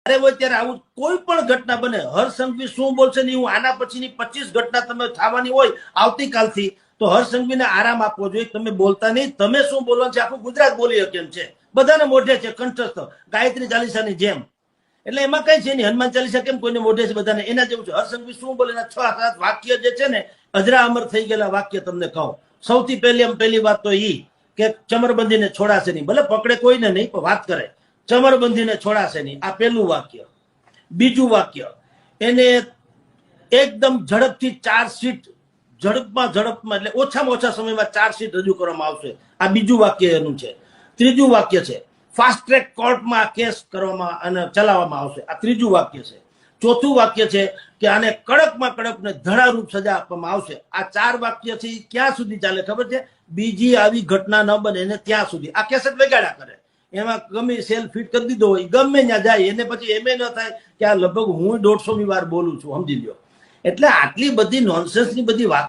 અરે હોય ત્યારે આવું કોઈ પણ ઘટના બને, હર્ષ સંઘવી શું બોલશે ને હું આના પછીની 25 ઘટના તમે થવાની હોય આવતીકાલથી, તો હર્ષ સંઘવીને આરામ આપવો જોઈએ. તમે બોલતા નહીં, તમે શું બોલવાનું છે આખું ગુજરાત બોલી કેમ છે, બધાને મોઢે છે કંઠસ્થ, ગાયત્રી ચાલીસાની જેમ. એટલે એમાં કઈ છે નહીં, હનુમાન ચાલીસા કેમ કોઈને મોઢે છે બધાને, એના જેવું છે. હર્ષ સંઘવી શું બોલે, 6-7 વાક્ય જે છે ને અજરા અમર થઈ ગયેલા વાક્ય તમને કહું. સૌથી પહેલી વાત તો ઈ કે ચમરબંધીને છોડાશે નહીં, ભલે પકડે કોઈને નહીં પણ વાત કરે, ચમરબંધીને છોડાશે નહીં, આ પહેલું વાક્ય. બીજું વાક્ય, એને એકદમ ઝડપથી ચાર્જશીટ, ઝડપમાં એટલે ઓછામાં ઓછા સમયમાં ચાર્જશીટ રજૂ કરવામાં આવશે, આ બીજું વાક્ય એનું છે. ત્રીજું વાક્ય છે ફાસ્ટ ટ્રેક કોર્ટમાં કેસ કરવામાં અને ચલાવવામાં આવશે, આ ત્રીજું વાક્ય છે. ચોથું વાક્ય છે કે આને કડકમાં કડક ને ધડારૂપ સજા આપવામાં આવશે. આ 4 વાક્ય છે ક્યાં સુધી ચાલે ખબર છે? બીજી આવી ઘટના ન બને એને ત્યાં સુધી. આ કેસેટ વગાડ્યા કરે, એમાં ગમે સેલ ફિટ કરી દીધો હોય, ગમે ત્યાં જાય, એને પછી એમ ન થાય કે આ લગભગ હું 150મી વાર બોલું છું, સમજી લ્યો. એટલે આટલી બધી નોનસેન્સની બધી વાત